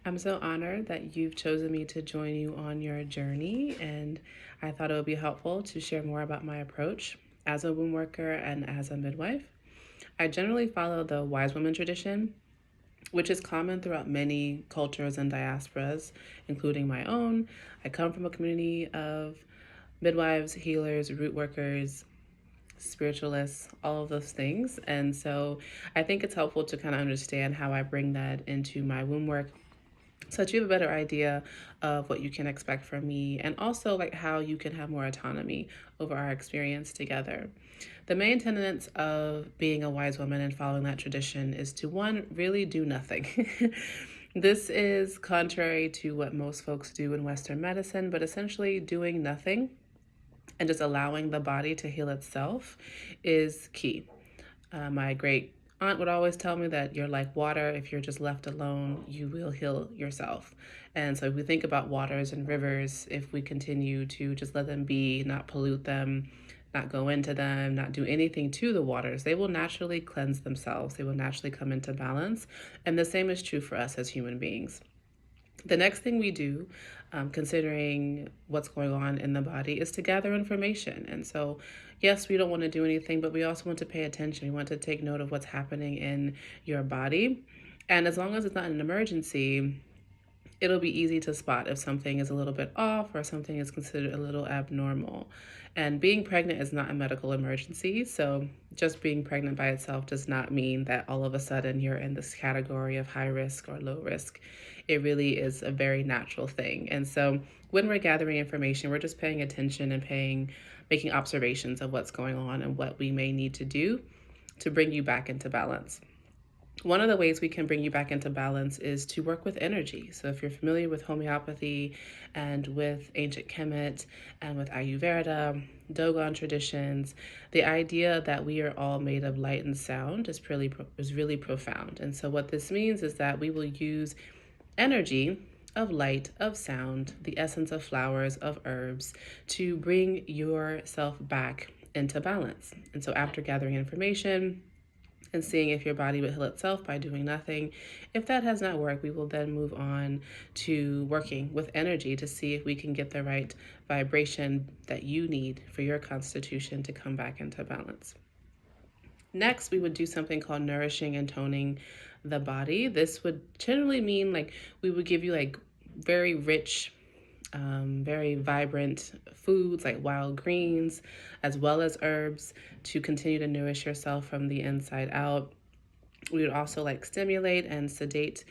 I'm so honored that you've chosen me to join you on your journey, and I thought it would be helpful to share more about my approach as a womb worker and as a midwife. I generally follow the wise woman tradition, which is common throughout many cultures and diasporas, including my own. I come from a community of midwives, healers, root workers, spiritualists, all of those things. And so I think it's helpful to kind of understand how I bring that into my womb work so that you have a better idea of what you can expect from me and also like how you can have more autonomy over our experience together. The main tenets of being a wise woman and following that tradition is to one, really do nothing. This is contrary to what most folks do in Western medicine, but essentially doing nothing and just allowing the body to heal itself is key. My great aunt would always tell me that you're like water. If you're just left alone, you will heal yourself. And so if we think about waters and rivers, if we continue to just let them be, not pollute them, not go into them, not do anything to the waters, they will naturally cleanse themselves. They will naturally come into balance. And the same is true for us as human beings. The next thing we do, considering what's going on in the body, is to gather information. And so, yes, we don't want to do anything, but we also want to pay attention. We want to take note of what's happening in your body. And as long as it's not an emergency, it'll be easy to spot if something is a little bit off or something is considered a little abnormal. And being pregnant is not a medical emergency. So just being pregnant by itself does not mean that all of a sudden you're in this category of high risk or low risk. It really is a very natural thing. And so when we're gathering information, we're just paying attention and making observations of what's going on and what we may need to do to bring you back into balance. One of the ways we can bring you back into balance is to work with energy. So if you're familiar with homeopathy and with ancient Kemet and with Ayurveda, Dogon traditions, the idea that we are all made of light and sound is really profound. And so what this means is that we will use energy of light, of sound, the essence of flowers, of herbs, to bring yourself back into balance. And so after gathering information, and seeing if your body would heal itself by doing nothing. If that has not worked, we will then move on to working with energy to see if we can get the right vibration that you need for your constitution to come back into balance. Next, we would do something called nourishing and toning the body. This would generally mean like we would give you like very rich, very vibrant foods like wild greens, as well as herbs to continue to nourish yourself from the inside out. We would also like stimulate and sedate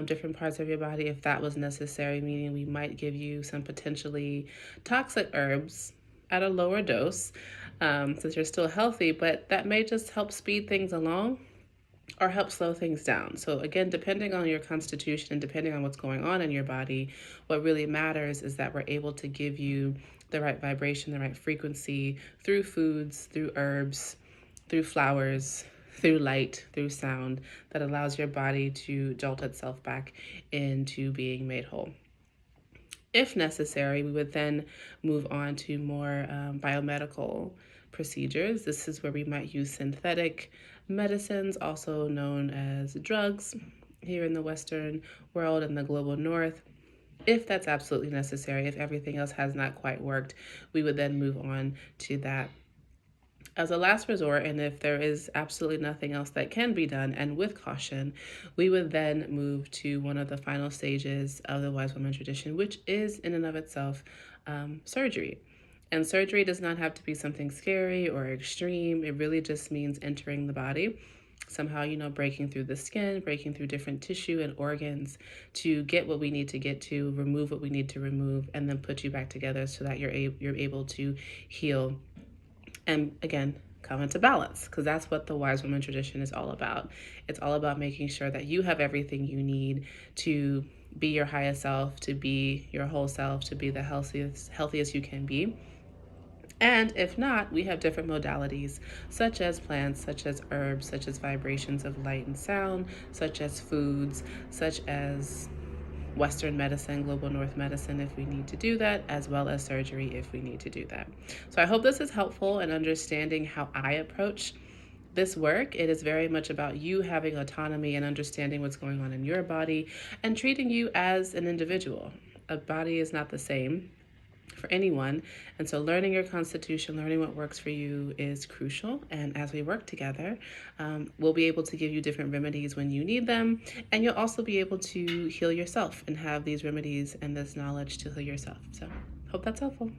different parts of your body if that was necessary, meaning we might give you some potentially toxic herbs at a lower dose since you're still healthy, but that may just help speed things along or help slow things down. So again, depending on your constitution and depending on what's going on in your body, what really matters is that we're able to give you the right vibration, the right frequency through foods, through herbs, through flowers, through light, through sound that allows your body to jolt itself back into being made whole. If necessary, we would then move on to more biomedical procedures. This is where we might use synthetic medicines, also known as drugs, here in the Western world and the global North. If that's absolutely necessary, if everything else has not quite worked, we would then move on to that as a last resort. And if there is absolutely nothing else that can be done, and with caution, we would then move to one of the final stages of the wise woman tradition, which is in and of itself surgery. And surgery does not have to be something scary or extreme. It really just means entering the body, somehow, breaking through the skin, breaking through different tissue and organs to get what we need to get to, remove what we need to remove, and then put you back together so that you're able to heal and, again, come into balance, because that's what the wise woman tradition is all about. It's all about making sure that you have everything you need to be your highest self, to be your whole self, to be the healthiest you can be. And if not, we have different modalities, such as plants, such as herbs, such as vibrations of light and sound, such as foods, such as Western medicine, global North medicine, if we need to do that, as well as surgery if we need to do that. So I hope this is helpful in understanding how I approach This work, it is very much about you having autonomy and understanding what's going on in your body and treating you as an individual. A body is not the same for anyone. And so learning your constitution, learning what works for you is crucial. And as we work together, we'll be able to give you different remedies when you need them. And you'll also be able to heal yourself and have these remedies and this knowledge to heal yourself. So hope that's helpful.